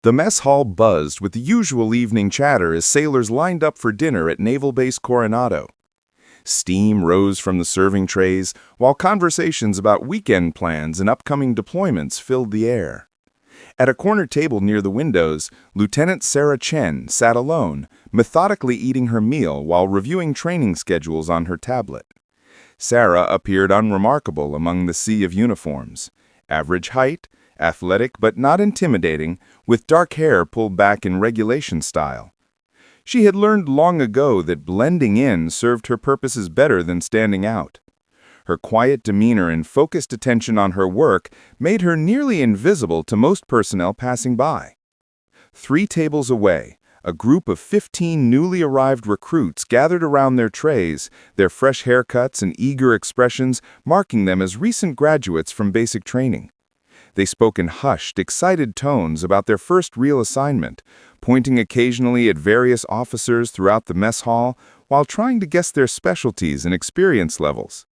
The mess hall buzzed with the usual evening chatter as sailors lined up for dinner at Naval Base Coronado. Steam rose from the serving trays, while conversations about weekend plans and upcoming deployments filled the air. At a corner table near the windows, Lieutenant Sarah Chen sat alone, methodically eating her meal while reviewing training schedules on her tablet. Sarah appeared unremarkable among the sea of uniforms. Average height, athletic but not intimidating, with dark hair pulled back in regulation style. She had learned long ago that blending in served her purposes better than standing out. Her quiet demeanor and focused attention on her work made her nearly invisible to most personnel passing by. 3 tables away, a group of 15 newly arrived recruits gathered around their trays, their fresh haircuts and eager expressions marking them as recent graduates from basic training. They spoke in hushed, excited tones about their first real assignment, pointing occasionally at various officers throughout the mess hall while trying to guess their specialties and experience levels.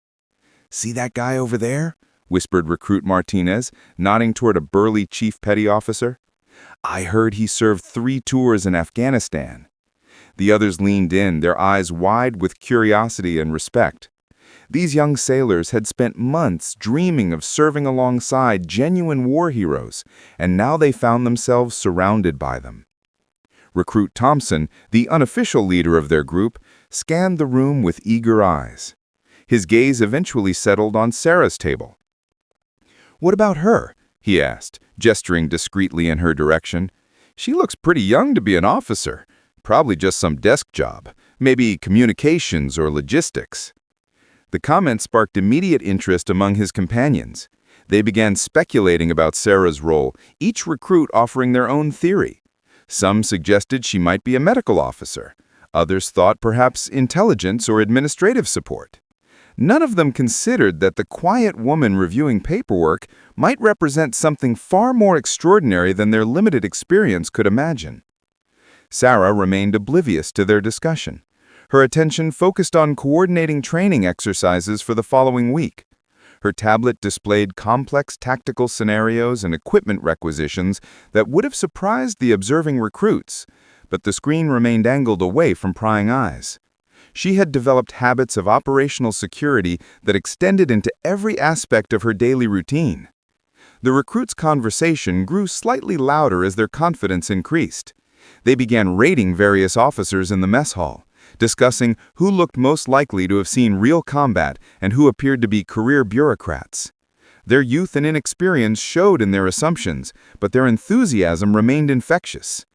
"See that guy over there?" whispered Recruit Martinez, nodding toward a burly chief petty officer. "I heard he served 3 tours in Afghanistan." The others leaned in, their eyes wide with curiosity and respect. These young sailors had spent months dreaming of serving alongside genuine war heroes, and now they found themselves surrounded by them. Recruit Thompson, the unofficial leader of their group, scanned the room with eager eyes. His gaze eventually settled on Sarah's table. "What about her?" he asked, gesturing discreetly in her direction. "She looks pretty young to be an officer. Probably just some desk job, maybe communications or logistics." The comment sparked immediate interest among his companions. They began speculating about Sarah's role, each recruit offering their own theory. Some suggested she might be a medical officer. Others thought perhaps intelligence or administrative support. None of them considered that the quiet woman reviewing paperwork might represent something far more extraordinary than their limited experience could imagine. Sarah remained oblivious to their discussion. Her attention focused on coordinating training exercises for the following week. Her tablet displayed complex tactical scenarios and equipment requisitions that would have surprised the observing recruits, but the screen remained angled away from prying eyes. She had developed habits of operational security that extended into every aspect of her daily routine. The recruits' conversation grew slightly louder as their confidence increased. They began rating various officers in the mess hall, discussing who looked most likely to have seen real combat and who appeared to be career bureaucrats. Their youth and inexperience showed in their assumptions, but their enthusiasm remained infectious.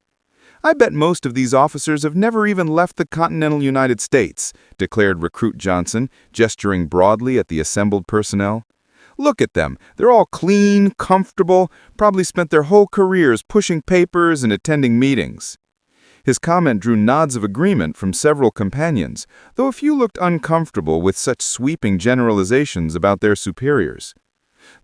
"I bet most of these officers have never even left the continental United States," declared Recruit Johnson, gesturing broadly at the assembled personnel. "Look at them. They're all clean, comfortable, probably spent their whole careers pushing papers and attending meetings." His comment drew nods of agreement from several companions, though a few looked uncomfortable with such sweeping generalizations about their superiors.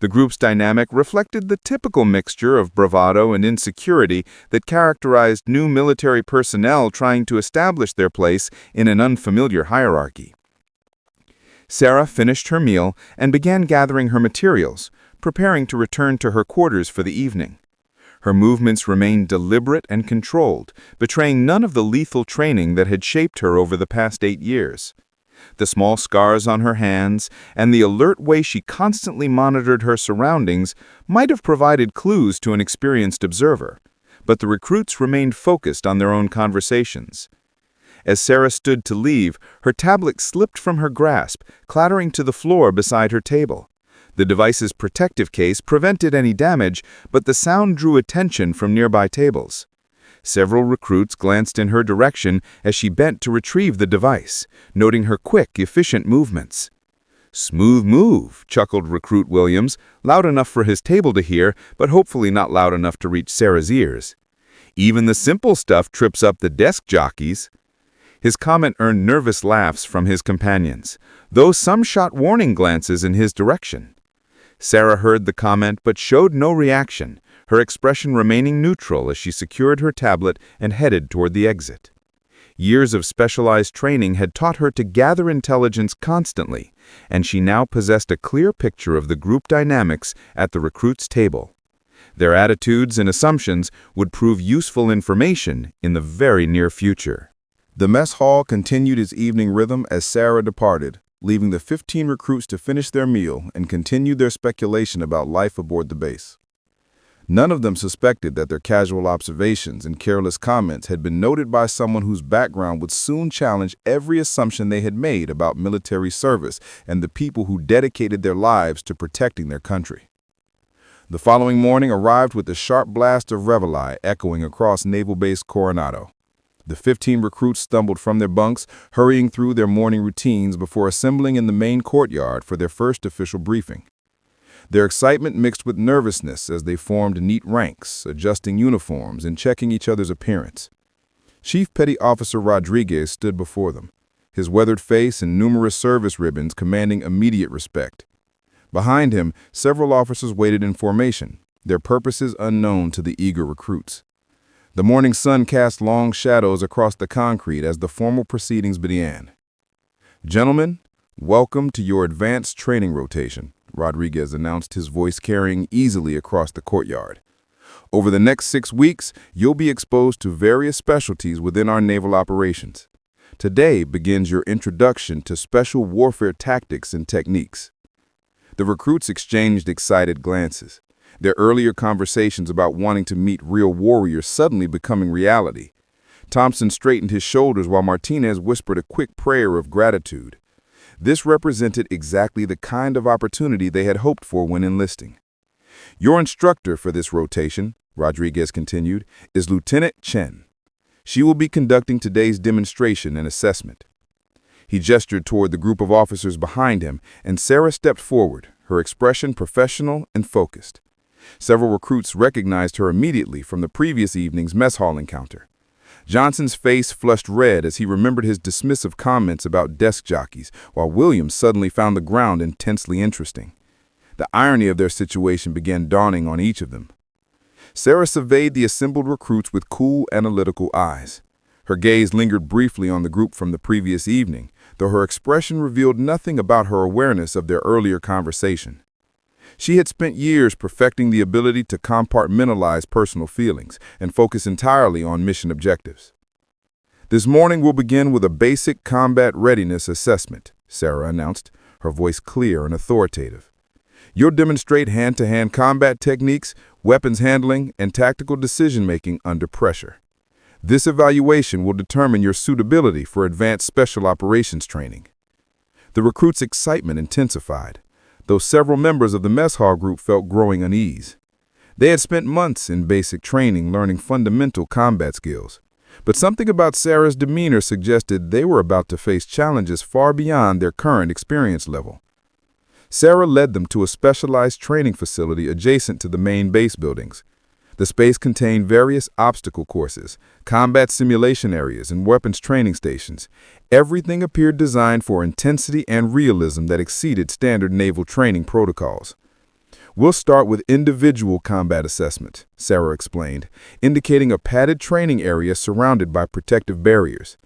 The group's dynamic reflected the typical mixture of bravado and insecurity that characterized new military personnel trying to establish their place in an unfamiliar hierarchy. Sarah finished her meal and began gathering her materials, preparing to return to her quarters for the evening. Her movements remained deliberate and controlled, betraying none of the lethal training that had shaped her over the past 8 years. The small scars on her hands and the alert way she constantly monitored her surroundings might have provided clues to an experienced observer, but the recruits remained focused on their own conversations. As Sarah stood to leave, her tablet slipped from her grasp, clattering to the floor beside her table. The device's protective case prevented any damage, but the sound drew attention from nearby tables. Several recruits glanced in her direction as she bent to retrieve the device, noting her quick, efficient movements. "Smooth move," chuckled Recruit Williams, loud enough for his table to hear, but hopefully not loud enough to reach Sarah's ears. "Even the simple stuff trips up the desk jockeys." His comment earned nervous laughs from his companions, though some shot warning glances in his direction. Sarah heard the comment but showed no reaction, her expression remaining neutral as she secured her tablet and headed toward the exit. Years of specialized training had taught her to gather intelligence constantly, and she now possessed a clear picture of the group dynamics at the recruits' table. Their attitudes and assumptions would prove useful information in the very near future. The mess hall continued its evening rhythm as Sarah departed, leaving the 15 recruits to finish their meal and continue their speculation about life aboard the base. None of them suspected that their casual observations and careless comments had been noted by someone whose background would soon challenge every assumption they had made about military service and the people who dedicated their lives to protecting their country. The following morning arrived with the sharp blast of reveille echoing across Naval Base Coronado. The 15 recruits stumbled from their bunks, hurrying through their morning routines before assembling in the main courtyard for their first official briefing. Their excitement mixed with nervousness as they formed neat ranks, adjusting uniforms and checking each other's appearance. Chief Petty Officer Rodriguez stood before them, his weathered face and numerous service ribbons commanding immediate respect. Behind him, several officers waited in formation, their purposes unknown to the eager recruits. The morning sun cast long shadows across the concrete as the formal proceedings began. "Gentlemen, welcome to your advanced training rotation," Rodriguez announced, his voice carrying easily across the courtyard. "Over the next 6 weeks, you'll be exposed to various specialties within our naval operations. Today begins your introduction to special warfare tactics and techniques." The recruits exchanged excited glances, their earlier conversations about wanting to meet real warriors suddenly becoming reality. Thompson straightened his shoulders while Martinez whispered a quick prayer of gratitude. This represented exactly the kind of opportunity they had hoped for when enlisting. "Your instructor for this rotation," Rodriguez continued, "is Lieutenant Chen. She will be conducting today's demonstration and assessment." He gestured toward the group of officers behind him, and Sarah stepped forward, her expression professional and focused. Several recruits recognized her immediately from the previous evening's mess hall encounter. Johnson's face flushed red as he remembered his dismissive comments about desk jockeys, while Williams suddenly found the ground intensely interesting. The irony of their situation began dawning on each of them. Sarah surveyed the assembled recruits with cool, analytical eyes. Her gaze lingered briefly on the group from the previous evening, though her expression revealed nothing about her awareness of their earlier conversation. She had spent years perfecting the ability to compartmentalize personal feelings and focus entirely on mission objectives. "This morning we'll begin with a basic combat readiness assessment," Sarah announced, her voice clear and authoritative. "You'll demonstrate hand-to-hand combat techniques, weapons handling, and tactical decision-making under pressure. This evaluation will determine your suitability for advanced special operations training." The recruits' excitement intensified, though several members of the mess hall group felt growing unease. They had spent months in basic training learning fundamental combat skills, but something about Sarah's demeanor suggested they were about to face challenges far beyond their current experience level. Sarah led them to a specialized training facility adjacent to the main base buildings. The space contained various obstacle courses, combat simulation areas, and weapons training stations. Everything appeared designed for intensity and realism that exceeded standard naval training protocols. "We'll start with individual combat assessment," Sarah explained, indicating a padded training area surrounded by protective barriers.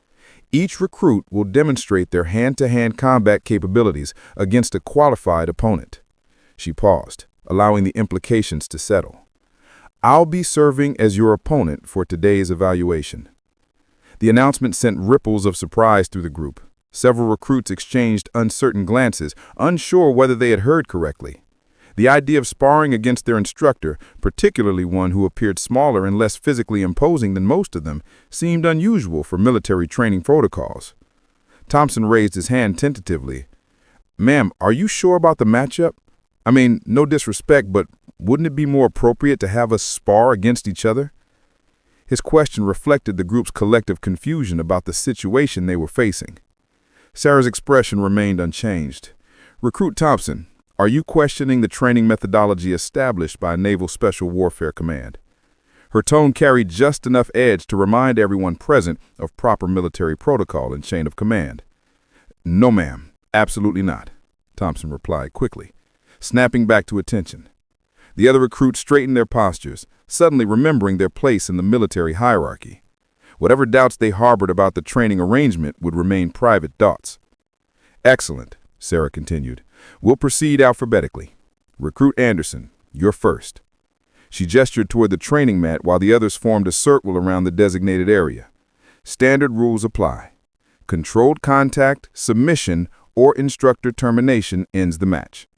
Each recruit will demonstrate their hand-to-hand combat capabilities against a qualified opponent. She paused, allowing the implications to settle. "I'll be serving as your opponent for today's evaluation." The announcement sent ripples of surprise through the group. Several recruits exchanged uncertain glances, unsure whether they had heard correctly. The idea of sparring against their instructor, particularly one who appeared smaller and less physically imposing than most of them, seemed unusual for military training protocols. Thompson raised his hand tentatively. "Ma'am, are you sure about the matchup? I mean, no disrespect, but wouldn't it be more appropriate to have us spar against each other?" His question reflected the group's collective confusion about the situation they were facing. Sarah's expression remained unchanged. "Recruit Thompson, are you questioning the training methodology established by Naval Special Warfare Command?" Her tone carried just enough edge to remind everyone present of proper military protocol and chain of command. "No, ma'am, absolutely not," Thompson replied quickly, snapping back to attention. The other recruits straightened their postures, suddenly remembering their place in the military hierarchy. Whatever doubts they harbored about the training arrangement would remain private thoughts. "Excellent," Sarah continued. "We'll proceed alphabetically. Recruit Anderson, you're first." She gestured toward the training mat while the others formed a circle around the designated area. Standard rules apply. Controlled contact, submission, or instructor termination ends the match.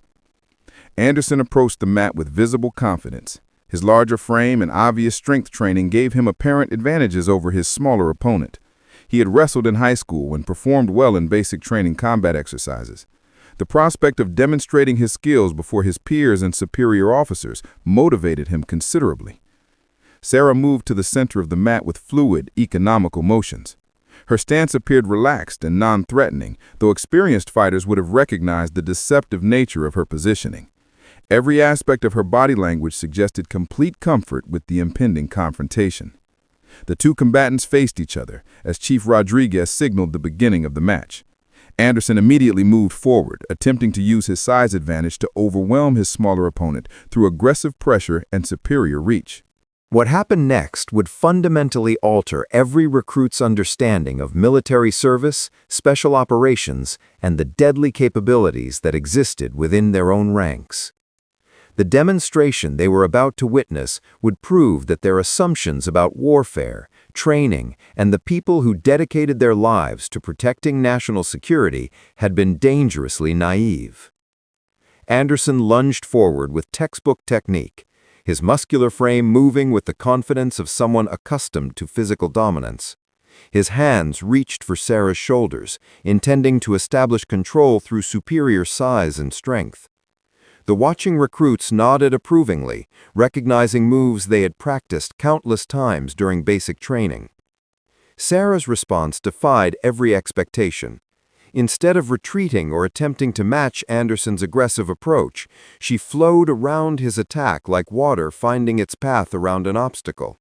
Anderson approached the mat with visible confidence. His larger frame and obvious strength training gave him apparent advantages over his smaller opponent. He had wrestled in high school and performed well in basic training combat exercises. The prospect of demonstrating his skills before his peers and superior officers motivated him considerably. Sarah moved to the center of the mat with fluid, economical motions. Her stance appeared relaxed and non-threatening, though experienced fighters would have recognized the deceptive nature of her positioning. Every aspect of her body language suggested complete comfort with the impending confrontation. The two combatants faced each other as Chief Rodriguez signaled the beginning of the match. Anderson immediately moved forward, attempting to use his size advantage to overwhelm his smaller opponent through aggressive pressure and superior reach. What happened next would fundamentally alter every recruit's understanding of military service, special operations, and the deadly capabilities that existed within their own ranks. The demonstration they were about to witness would prove that their assumptions about warfare, training, and the people who dedicated their lives to protecting national security had been dangerously naive. Anderson lunged forward with textbook technique, his muscular frame moving with the confidence of someone accustomed to physical dominance. His hands reached for Sarah's shoulders, intending to establish control through superior size and strength. The watching recruits nodded approvingly, recognizing moves they had practiced countless times during basic training. Sarah's response defied every expectation. Instead of retreating or attempting to match Anderson's aggressive approach, she flowed around his attack like water finding its path around an obstacle.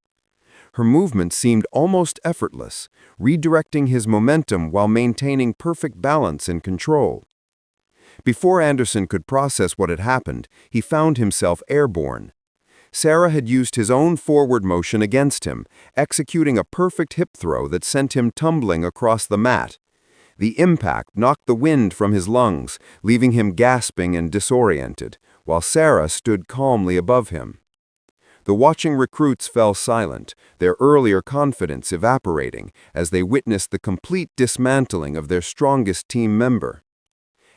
Her movement seemed almost effortless, redirecting his momentum while maintaining perfect balance and control. Before Anderson could process what had happened, he found himself airborne. Sarah had used his own forward motion against him, executing a perfect hip throw that sent him tumbling across the mat. The impact knocked the wind from his lungs, leaving him gasping and disoriented, while Sarah stood calmly above him. The watching recruits fell silent, their earlier confidence evaporating as they witnessed the complete dismantling of their strongest team member.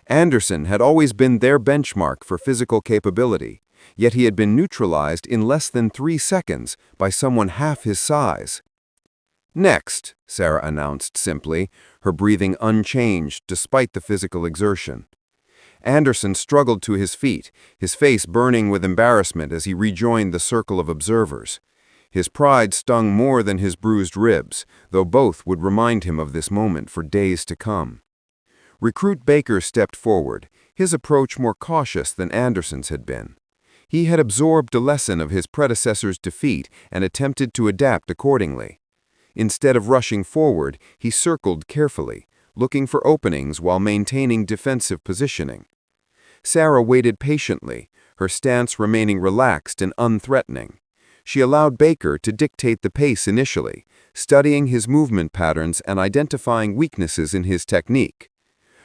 Anderson had always been their benchmark for physical capability, yet he had been neutralized in less than 3 seconds by someone half his size. "Next," Sarah announced simply, her breathing unchanged despite the physical exertion. Anderson struggled to his feet, his face burning with embarrassment as he rejoined the circle of observers. His pride stung more than his bruised ribs, though both would remind him of this moment for days to come. Recruit Baker stepped forward, his approach more cautious than Anderson's had been. He had absorbed a lesson of his predecessor's defeat and attempted to adapt accordingly. Instead of rushing forward, he circled carefully, looking for openings while maintaining defensive positioning. Sarah waited patiently, her stance remaining relaxed and unthreatening. She allowed Baker to dictate the pace initially, studying his movement patterns and identifying weaknesses in his technique.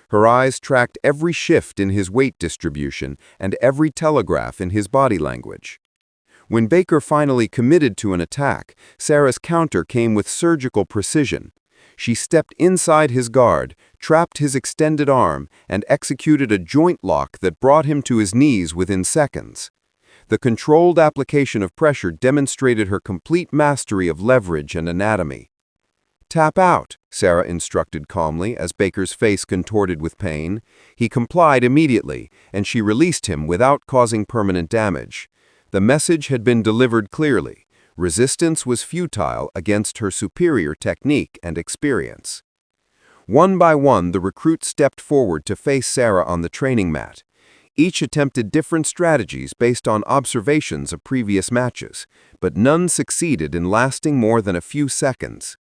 Her eyes tracked every shift in his weight distribution and every telegraph in his body language. When Baker finally committed to an attack, Sarah's counter came with surgical precision. She stepped inside his guard, trapped his extended arm, and executed a joint lock that brought him to his knees within seconds. The controlled application of pressure demonstrated her complete mastery of leverage and anatomy. "Tap out," Sarah instructed calmly as Baker's face contorted with pain. He complied immediately, and she released him without causing permanent damage. The message had been delivered clearly. Resistance was futile against her superior technique and experience. One by one, the recruits stepped forward to face Sarah on the training mat. Each attempted different strategies based on observations of previous matches, but none succeeded in lasting more than a few seconds.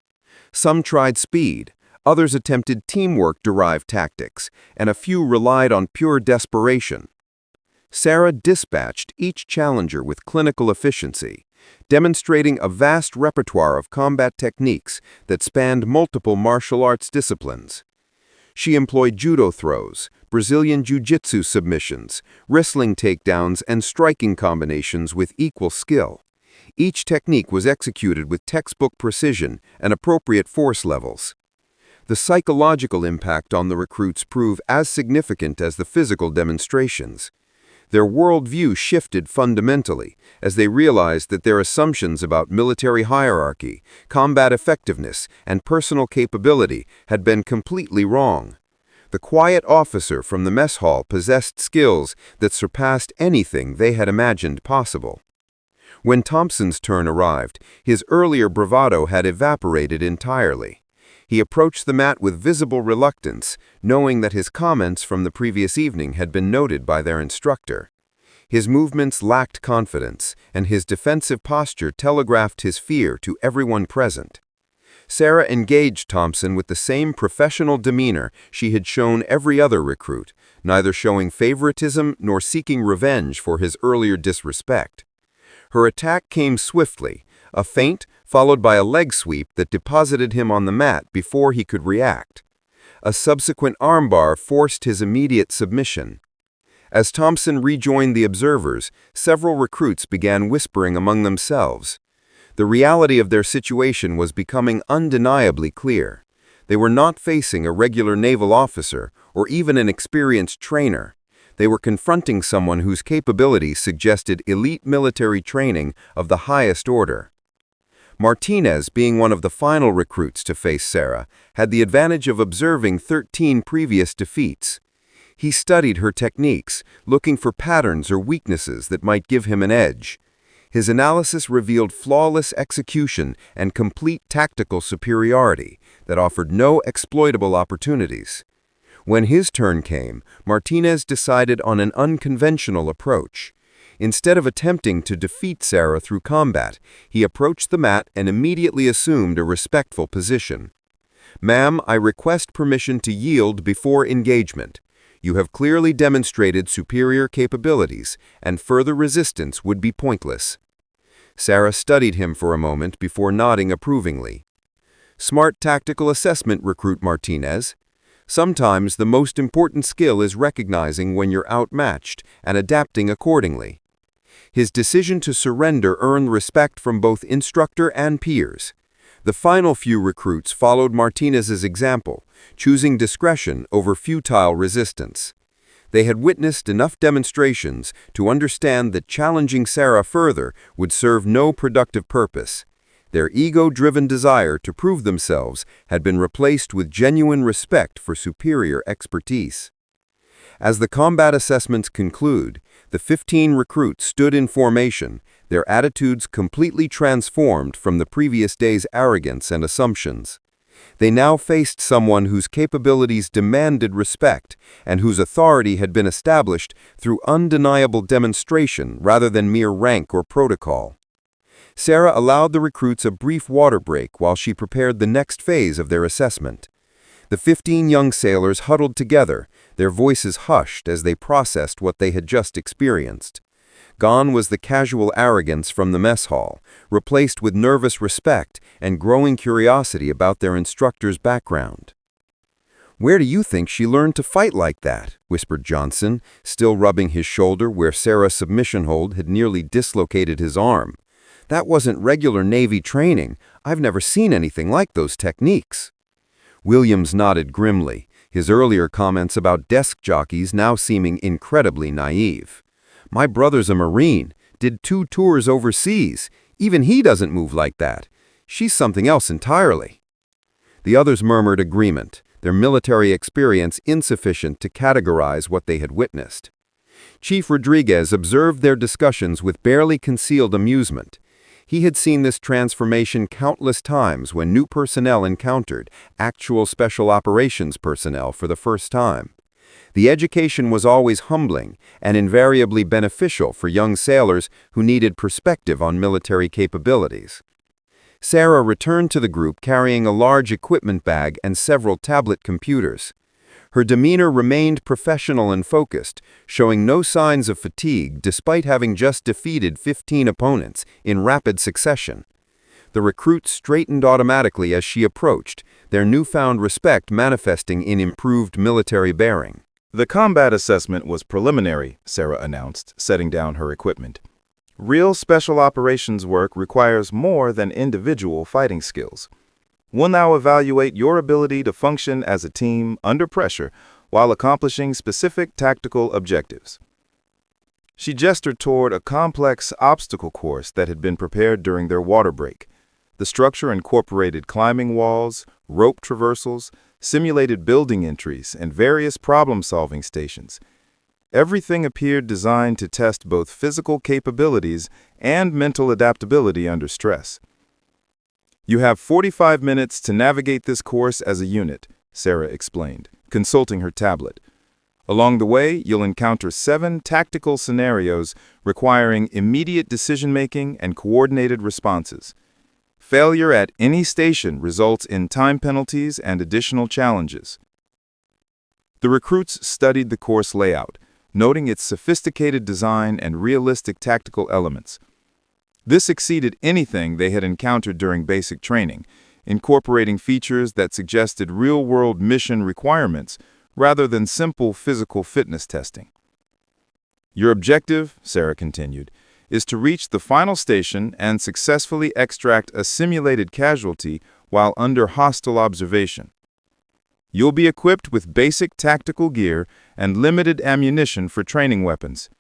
Some tried speed, others attempted teamwork-derived tactics, and a few relied on pure desperation. Sarah dispatched each challenger with clinical efficiency, demonstrating a vast repertoire of combat techniques that spanned multiple martial arts disciplines. She employed judo throws, Brazilian jiu-jitsu submissions, wrestling takedowns, and striking combinations with equal skill. Each technique was executed with textbook precision and appropriate force levels. The psychological impact on the recruits proved as significant as the physical demonstrations. Their worldview shifted fundamentally as they realized that their assumptions about military hierarchy, combat effectiveness, and personal capability had been completely wrong. The quiet officer from the mess hall possessed skills that surpassed anything they had imagined possible. When Thompson's turn arrived, his earlier bravado had evaporated entirely. He approached the mat with visible reluctance, knowing that his comments from the previous evening had been noted by their instructor. His movements lacked confidence, and his defensive posture telegraphed his fear to everyone present. Sarah engaged Thompson with the same professional demeanor she had shown every other recruit, neither showing favoritism nor seeking revenge for his earlier disrespect. Her attack came swiftly, a feint followed by a leg sweep that deposited him on the mat before he could react. A subsequent armbar forced his immediate submission. As Thompson rejoined the observers, several recruits began whispering among themselves. The reality of their situation was becoming undeniably clear. They were not facing a regular naval officer or even an experienced trainer. They were confronting someone whose capabilities suggested elite military training of the highest order. Martinez, being one of the final recruits to face Sarah, had the advantage of observing 13 previous defeats. He studied her techniques, looking for patterns or weaknesses that might give him an edge. His analysis revealed flawless execution and complete tactical superiority that offered no exploitable opportunities. When his turn came, Martinez decided on an unconventional approach. Instead of attempting to defeat Sarah through combat, he approached the mat and immediately assumed a respectful position. "Ma'am, I request permission to yield before engagement. You have clearly demonstrated superior capabilities, and further resistance would be pointless." Sarah studied him for a moment before nodding approvingly. "Smart tactical assessment, Recruit Martinez. Sometimes the most important skill is recognizing when you're outmatched and adapting accordingly." His decision to surrender earned respect from both instructor and peers. The final few recruits followed Martinez's example, choosing discretion over futile resistance. They had witnessed enough demonstrations to understand that challenging Sarah further would serve no productive purpose. Their ego-driven desire to prove themselves had been replaced with genuine respect for superior expertise. As the combat assessments conclude, the 15 recruits stood in formation, their attitudes completely transformed from the previous day's arrogance and assumptions. They now faced someone whose capabilities demanded respect and whose authority had been established through undeniable demonstration rather than mere rank or protocol. Sarah allowed the recruits a brief water break while she prepared the next phase of their assessment. The 15 young sailors huddled together, their voices hushed as they processed what they had just experienced. Gone was the casual arrogance from the mess hall, replaced with nervous respect and growing curiosity about their instructor's background. "Where do you think she learned to fight like that?" whispered Johnson, still rubbing his shoulder where Sarah's submission hold had nearly dislocated his arm. "That wasn't regular Navy training. I've never seen anything like those techniques." Williams nodded grimly, his earlier comments about desk jockeys now seeming incredibly naive. "My brother's a Marine, did 2 tours overseas. Even he doesn't move like that. She's something else entirely." The others murmured agreement, their military experience insufficient to categorize what they had witnessed. Chief Rodriguez observed their discussions with barely concealed amusement. He had seen this transformation countless times when new personnel encountered actual special operations personnel for the first time. The education was always humbling and invariably beneficial for young sailors who needed perspective on military capabilities. Sarah returned to the group carrying a large equipment bag and several tablet computers. Her demeanor remained professional and focused, showing no signs of fatigue despite having just defeated 15 opponents in rapid succession. The recruits straightened automatically as she approached, their newfound respect manifesting in improved military bearing. The combat assessment was preliminary, Sarah announced, setting down her equipment. Real special operations work requires more than individual fighting skills. We'll now evaluate your ability to function as a team under pressure while accomplishing specific tactical objectives. She gestured toward a complex obstacle course that had been prepared during their water break. The structure incorporated climbing walls, rope traversals, simulated building entries, and various problem-solving stations. Everything appeared designed to test both physical capabilities and mental adaptability under stress. You have 45 minutes to navigate this course as a unit, Sarah explained, consulting her tablet. Along the way, you'll encounter 7 tactical scenarios requiring immediate decision-making and coordinated responses. Failure at any station results in time penalties and additional challenges. The recruits studied the course layout, noting its sophisticated design and realistic tactical elements. This exceeded anything they had encountered during basic training, incorporating features that suggested real-world mission requirements rather than simple physical fitness testing. Your objective, Sarah continued, is to reach the final station and successfully extract a simulated casualty while under hostile observation. You'll be equipped with basic tactical gear and limited ammunition for training weapons.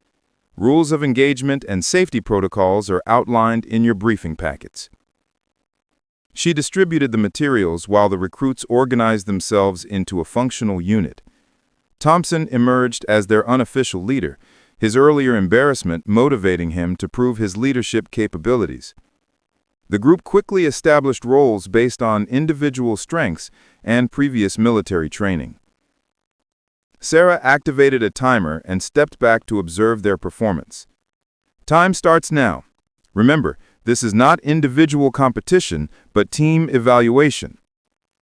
Rules of engagement and safety protocols are outlined in your briefing packets. She distributed the materials while the recruits organized themselves into a functional unit. Thompson emerged as their unofficial leader, his earlier embarrassment motivating him to prove his leadership capabilities. The group quickly established roles based on individual strengths and previous military training. Sarah activated a timer and stepped back to observe their performance. Time starts now. Remember, this is not individual competition, but team evaluation.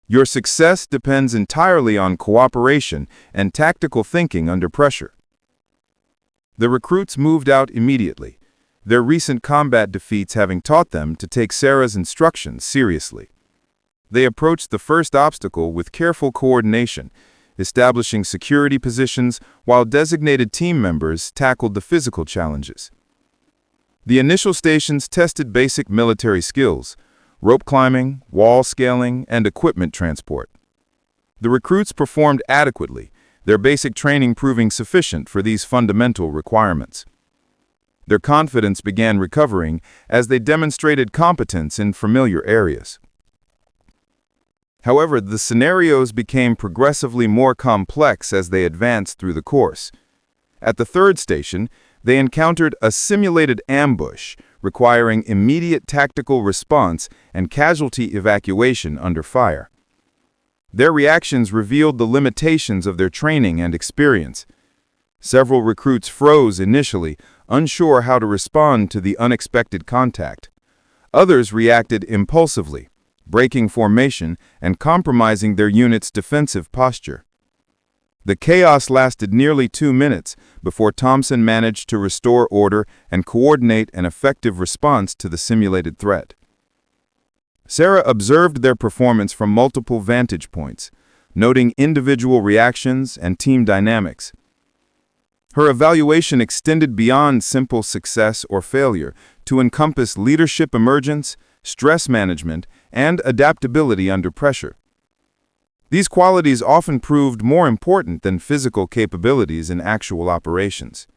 Your success depends entirely on cooperation and tactical thinking under pressure. The recruits moved out immediately, their recent combat defeats having taught them to take Sarah's instructions seriously. They approached the first obstacle with careful coordination, establishing security positions while designated team members tackled the physical challenges. The initial stations tested basic military skills, rope climbing, wall scaling, and equipment transport. The recruits performed adequately, their basic training proving sufficient for these fundamental requirements. Their confidence began recovering as they demonstrated competence in familiar areas. However, the scenarios became progressively more complex as they advanced through the course. At the third station, they encountered a simulated ambush requiring immediate tactical response and casualty evacuation under fire. Their reactions revealed the limitations of their training and experience. Several recruits froze initially, unsure how to respond to the unexpected contact. Others reacted impulsively, breaking formation and compromising their unit's defensive posture. The chaos lasted nearly 2 minutes before Thompson managed to restore order and coordinate an effective response to the simulated threat. Sarah observed their performance from multiple vantage points, noting individual reactions and team dynamics. Her evaluation extended beyond simple success or failure to encompass leadership emergence, stress management, and adaptability under pressure. These qualities often proved more important than physical capabilities in actual operations.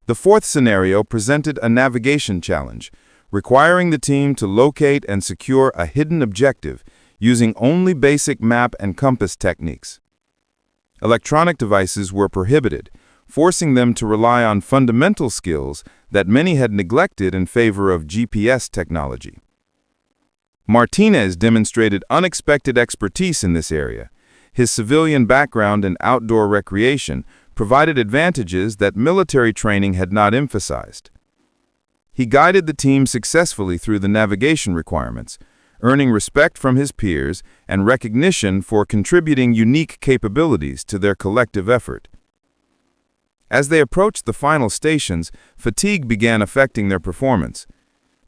The fourth scenario presented a navigation challenge, requiring the team to locate and secure a hidden objective using only basic map and compass techniques. Electronic devices were prohibited, forcing them to rely on fundamental skills that many had neglected in favor of GPS technology. Martinez demonstrated unexpected expertise in this area. His civilian background and outdoor recreation provided advantages that military training had not emphasized. He guided the team successfully through the navigation requirements, earning respect from his peers and recognition for contributing unique capabilities to their collective effort. As they approached the final stations, fatigue began affecting their performance.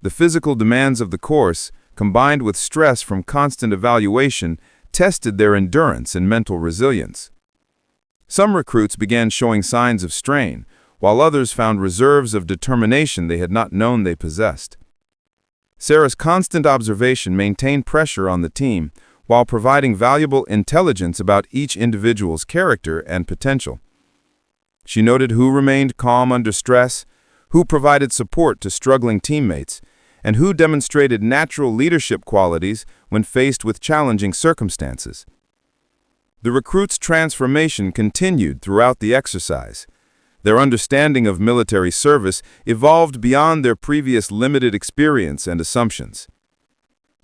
The physical demands of the course, combined with stress from constant evaluation, tested their endurance and mental resilience. Some recruits began showing signs of strain, while others found reserves of determination they had not known they possessed. Sarah's constant observation maintained pressure on the team while providing valuable intelligence about each individual's character and potential. She noted who remained calm under stress, who provided support to struggling teammates, and who demonstrated natural leadership qualities when faced with challenging circumstances. The recruits' transformation continued throughout the exercise. Their understanding of military service evolved beyond their previous limited experience and assumptions.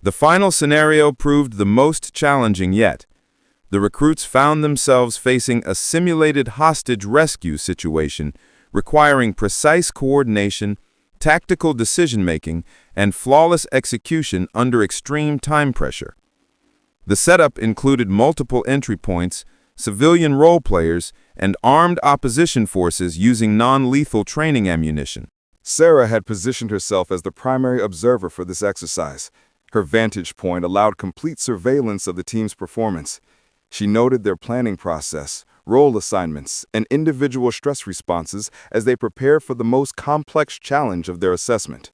The final scenario proved the most challenging yet. The recruits found themselves facing a simulated hostage rescue situation requiring precise coordination, tactical decision-making, and flawless execution under extreme time pressure. The setup included multiple entry points, civilian role players, and armed opposition forces using non-lethal training ammunition. Sarah had positioned herself as the primary observer for this exercise. Her vantage point allowed complete surveillance of the team's performance. She noted their planning process, role assignments, and individual stress responses as they prepared for the most complex challenge of their assessment.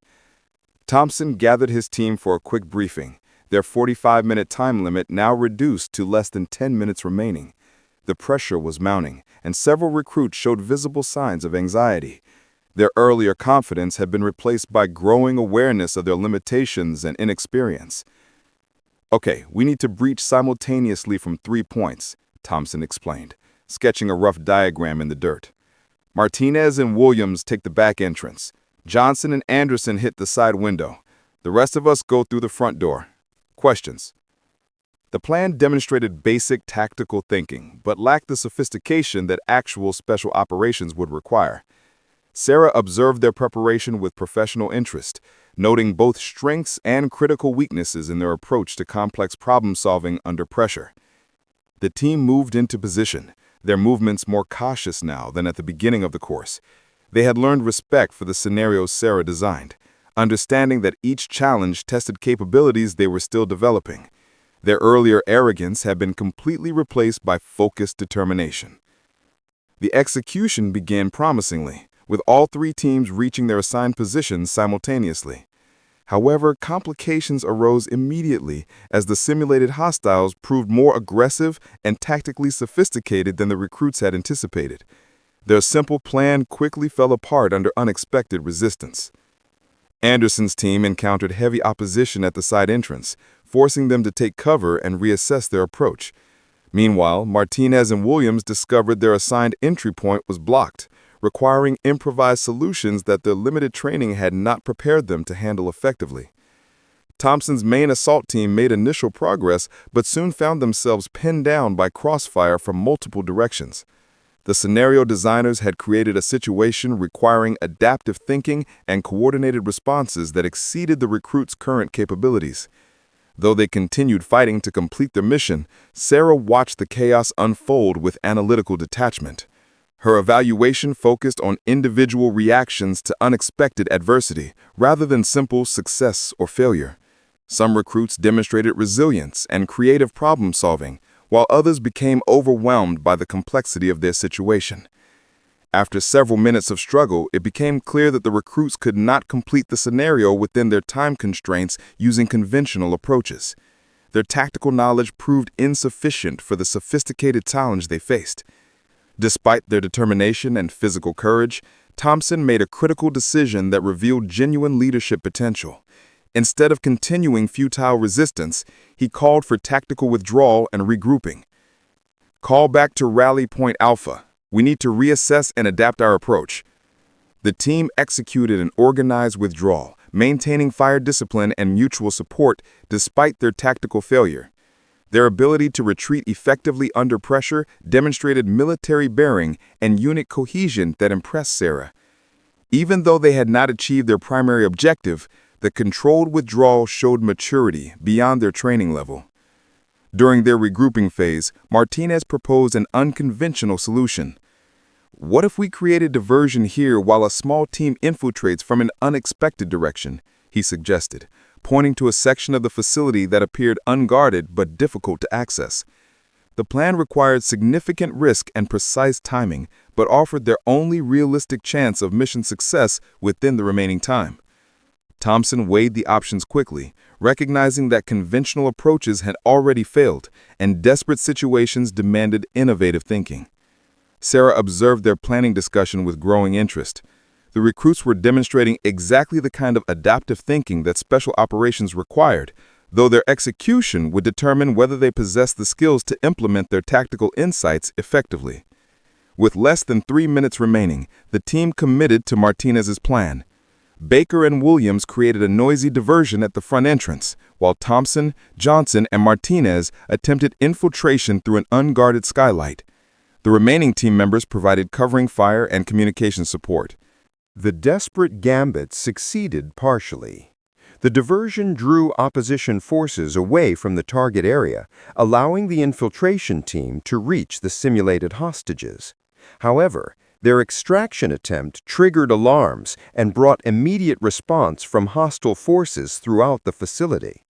Thompson gathered his team for a quick briefing, their 45-minute time limit now reduced to less than 10 minutes remaining. The pressure was mounting, and several recruits showed visible signs of anxiety. Their earlier confidence had been replaced by growing awareness of their limitations and inexperience. "Okay, we need to breach simultaneously from 3 points," Thompson explained, sketching a rough diagram in the dirt. "Martinez and Williams take the back entrance. Johnson and Anderson hit the side window. The rest of us go through the front door. Questions?" The plan demonstrated basic tactical thinking, but lacked the sophistication that actual special operations would require. Sarah observed their preparation with professional interest, noting both strengths and critical weaknesses in their approach to complex problem-solving under pressure. The team moved into position, their movements more cautious now than at the beginning of the course. They had learned respect for the scenarios Sarah designed, understanding that each challenge tested capabilities they were still developing. Their earlier arrogance had been completely replaced by focused determination. The execution began promisingly, with all 3 teams reaching their assigned positions simultaneously. However, complications arose immediately as the simulated hostiles proved more aggressive and tactically sophisticated than the recruits had anticipated. Their simple plan quickly fell apart under unexpected resistance. Anderson's team encountered heavy opposition at the side entrance, forcing them to take cover and reassess their approach. Meanwhile, Martinez and Williams discovered their assigned entry point was blocked, requiring improvised solutions that their limited training had not prepared them to handle effectively. Thompson's main assault team made initial progress, but soon found themselves pinned down by crossfire from multiple directions. The scenario designers had created a situation requiring adaptive thinking and coordinated responses that exceeded the recruits' current capabilities. Though they continued fighting to complete their mission, Sarah watched the chaos unfold with analytical detachment. Her evaluation focused on individual reactions to unexpected adversity, rather than simple success or failure. Some recruits demonstrated resilience and creative problem-solving, while others became overwhelmed by the complexity of their situation. After several minutes of struggle, it became clear that the recruits could not complete the scenario within their time constraints using conventional approaches. Their tactical knowledge proved insufficient for the sophisticated challenge they faced. Despite their determination and physical courage, Thompson made a critical decision that revealed genuine leadership potential. Instead of continuing futile resistance, he called for tactical withdrawal and regrouping. "Call back to Rally Point Alpha. We need to reassess and adapt our approach." The team executed an organized withdrawal, maintaining fire discipline and mutual support despite their tactical failure. Their ability to retreat effectively under pressure demonstrated military bearing and unit cohesion that impressed Sarah. Even though they had not achieved their primary objective, the controlled withdrawal showed maturity beyond their training level. During their regrouping phase, Martinez proposed an unconventional solution. "What if we create a diversion here while a small team infiltrates from an unexpected direction?" he suggested, pointing to a section of the facility that appeared unguarded but difficult to access. The plan required significant risk and precise timing, but offered their only realistic chance of mission success within the remaining time. Thompson weighed the options quickly, recognizing that conventional approaches had already failed and desperate situations demanded innovative thinking. Sarah observed their planning discussion with growing interest. The recruits were demonstrating exactly the kind of adaptive thinking that special operations required, though their execution would determine whether they possessed the skills to implement their tactical insights effectively. With less than 3 minutes remaining, the team committed to Martinez's plan. Baker and Williams created a noisy diversion at the front entrance, while Thompson, Johnson, and Martinez attempted infiltration through an unguarded skylight. The remaining team members provided covering fire and communication support. The desperate gambit succeeded partially. The diversion drew opposition forces away from the target area, allowing the infiltration team to reach the simulated hostages. However, their extraction attempt triggered alarms and brought immediate response from hostile forces throughout the facility.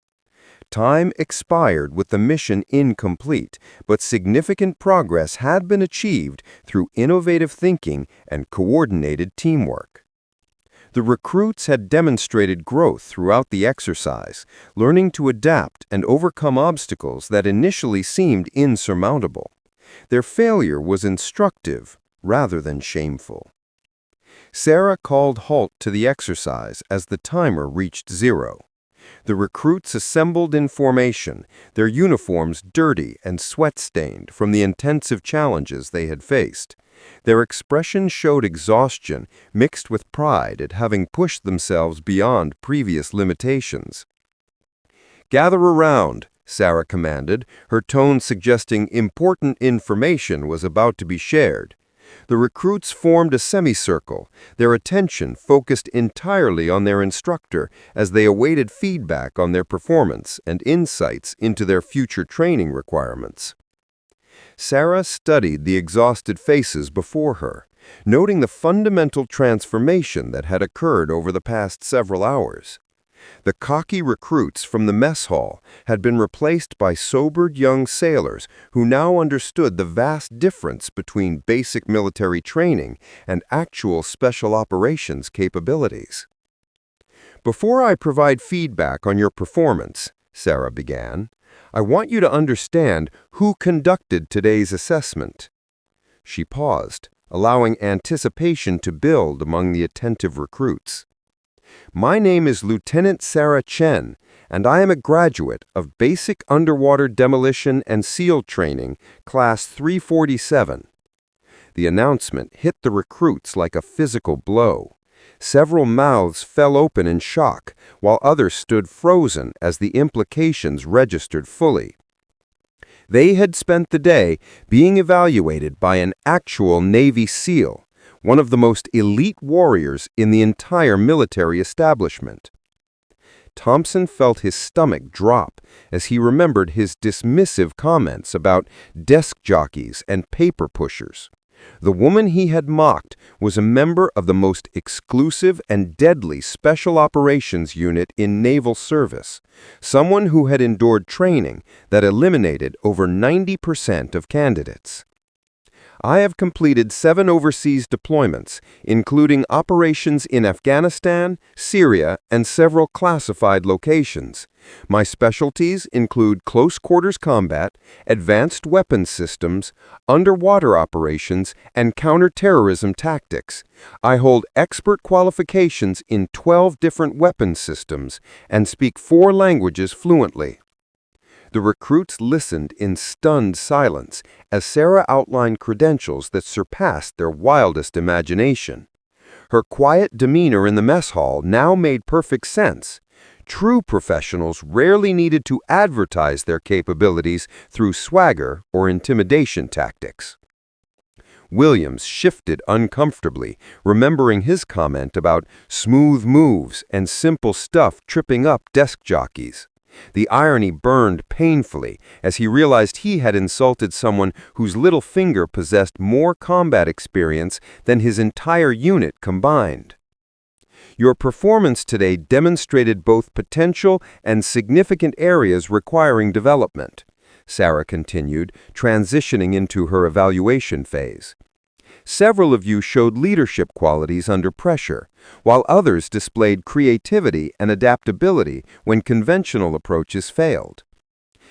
Time expired with the mission incomplete, but significant progress had been achieved through innovative thinking and coordinated teamwork. The recruits had demonstrated growth throughout the exercise, learning to adapt and overcome obstacles that initially seemed insurmountable. Their failure was instructive rather than shameful. Sarah called halt to the exercise as the timer reached 0. The recruits assembled in formation, their uniforms dirty and sweat-stained from the intensive challenges they had faced. Their expression showed exhaustion mixed with pride at having pushed themselves beyond previous limitations. "Gather around," Sarah commanded, her tone suggesting important information was about to be shared. The recruits formed a semicircle, their attention focused entirely on their instructor as they awaited feedback on their performance and insights into their future training requirements. Sarah studied the exhausted faces before her, noting the fundamental transformation that had occurred over the past several hours. The cocky recruits from the mess hall had been replaced by sobered young sailors who now understood the vast difference between basic military training and actual special operations capabilities. "Before I provide feedback on your performance," Sarah began, "I want you to understand who conducted today's assessment." She paused, allowing anticipation to build among the attentive recruits. "My name is Lieutenant Sarah Chen, and I am a graduate of Basic Underwater Demolition and SEAL Training, Class 347. The announcement hit the recruits like a physical blow. Several mouths fell open in shock, while others stood frozen as the implications registered fully. They had spent the day being evaluated by an actual Navy SEAL, one of the most elite warriors in the entire military establishment. Thompson felt his stomach drop as he remembered his dismissive comments about desk jockeys and paper pushers. The woman he had mocked was a member of the most exclusive and deadly Special Operations Unit in naval service, someone who had endured training that eliminated over 90% of candidates. "I have completed 7 overseas deployments, including operations in Afghanistan, Syria, and several classified locations. My specialties include close-quarters combat, advanced weapons systems, underwater operations, and counterterrorism tactics. I hold expert qualifications in 12 different weapons systems and speak 4 languages fluently." The recruits listened in stunned silence as Sarah outlined credentials that surpassed their wildest imagination. Her quiet demeanor in the mess hall now made perfect sense. True professionals rarely needed to advertise their capabilities through swagger or intimidation tactics. Williams shifted uncomfortably, remembering his comment about smooth moves and simple stuff tripping up desk jockeys. The irony burned painfully as he realized he had insulted someone whose little finger possessed more combat experience than his entire unit combined. "Your performance today demonstrated both potential and significant areas requiring development," Sarah continued, transitioning into her evaluation phase. Several of you showed leadership qualities under pressure, while others displayed creativity and adaptability when conventional approaches failed.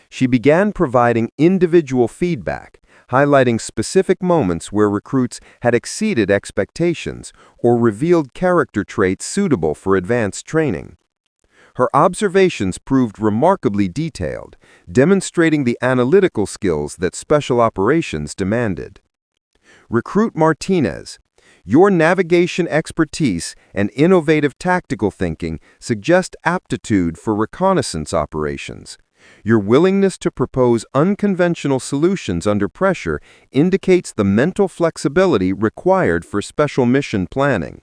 She began providing individual feedback, highlighting specific moments where recruits had exceeded expectations or revealed character traits suitable for advanced training. Her observations proved remarkably detailed, demonstrating the analytical skills that special operations demanded. Recruit Martinez, your navigation expertise and innovative tactical thinking suggest aptitude for reconnaissance operations. Your willingness to propose unconventional solutions under pressure indicates the mental flexibility required for special mission planning.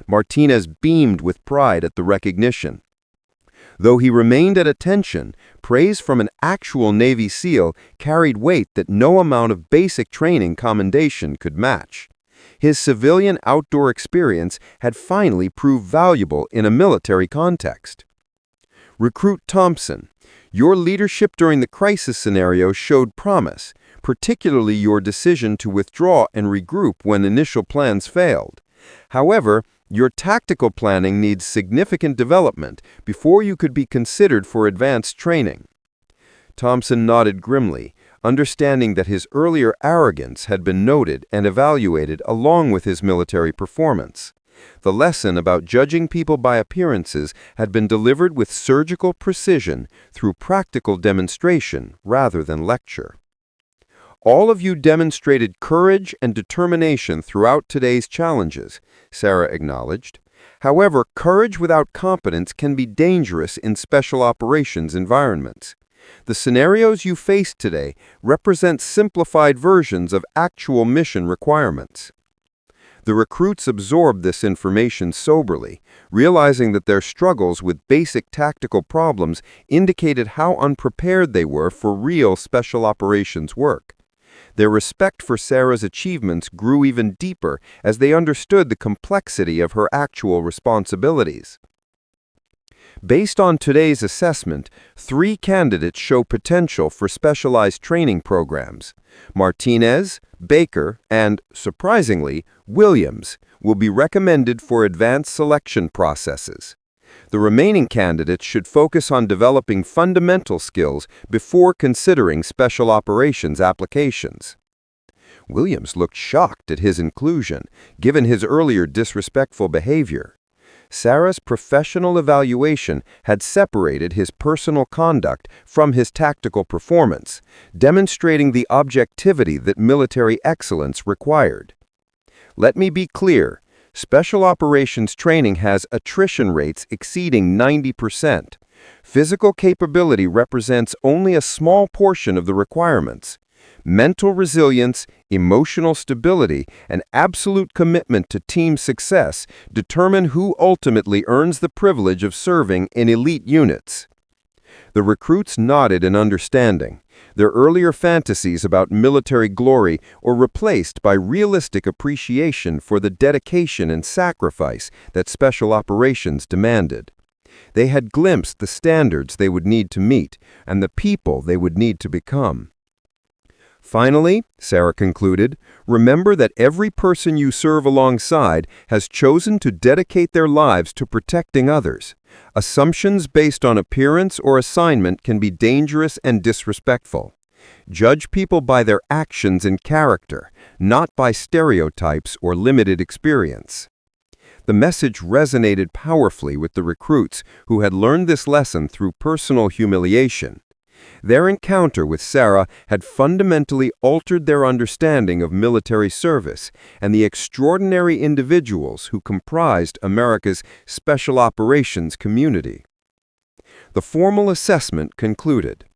Martinez beamed with pride at the recognition. Though he remained at attention, praise from an actual Navy SEAL carried weight that no amount of basic training commendation could match. His civilian outdoor experience had finally proved valuable in a military context. Recruit Thompson, your leadership during the crisis scenario showed promise, particularly your decision to withdraw and regroup when initial plans failed. However, your tactical planning needs significant development before you could be considered for advanced training. Thompson nodded grimly, understanding that his earlier arrogance had been noted and evaluated along with his military performance. The lesson about judging people by appearances had been delivered with surgical precision through practical demonstration rather than lecture. All of you demonstrated courage and determination throughout today's challenges, Sarah acknowledged. However, courage without competence can be dangerous in special operations environments. The scenarios you faced today represent simplified versions of actual mission requirements. The recruits absorbed this information soberly, realizing that their struggles with basic tactical problems indicated how unprepared they were for real special operations work. Their respect for Sarah's achievements grew even deeper as they understood the complexity of her actual responsibilities. Based on today's assessment, 3 candidates show potential for specialized training programs. Martinez, Baker, and, surprisingly, Williams will be recommended for advanced selection processes. The remaining candidates should focus on developing fundamental skills before considering special operations applications. Williams looked shocked at his inclusion, given his earlier disrespectful behavior. Sarah's professional evaluation had separated his personal conduct from his tactical performance, demonstrating the objectivity that military excellence required. Let me be clear. Special operations training has attrition rates exceeding 90%. Physical capability represents only a small portion of the requirements. Mental resilience, emotional stability, and absolute commitment to team success determine who ultimately earns the privilege of serving in elite units. The recruits nodded in understanding. Their earlier fantasies about military glory were replaced by realistic appreciation for the dedication and sacrifice that special operations demanded. They had glimpsed the standards they would need to meet and the people they would need to become. Finally, Sarah concluded, remember that every person you serve alongside has chosen to dedicate their lives to protecting others. Assumptions based on appearance or assignment can be dangerous and disrespectful. Judge people by their actions and character, not by stereotypes or limited experience. The message resonated powerfully with the recruits who had learned this lesson through personal humiliation. Their encounter with Sarah had fundamentally altered their understanding of military service and the extraordinary individuals who comprised America's special operations community. The formal assessment concluded.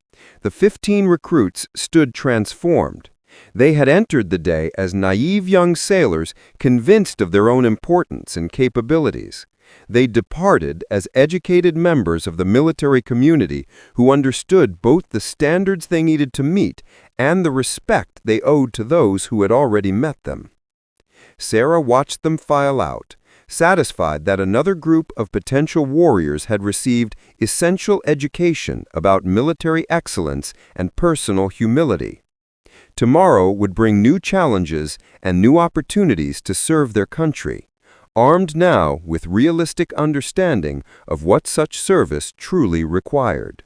The 15 recruits stood transformed. They had entered the day as naive young sailors convinced of their own importance and capabilities. They departed as educated members of the military community who understood both the standards they needed to meet and the respect they owed to those who had already met them. Sarah watched them file out, satisfied that another group of potential warriors had received essential education about military excellence and personal humility. Tomorrow would bring new challenges and new opportunities to serve their country, armed now with realistic understanding of what such service truly required.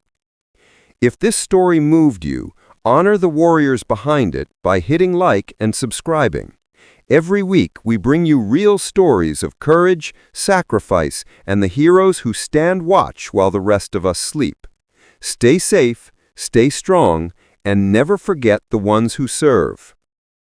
If this story moved you, honor the warriors behind it by hitting like and subscribing. Every week we bring you real stories of courage, sacrifice, and the heroes who stand watch while the rest of us sleep. Stay safe, stay strong, and never forget the ones who serve.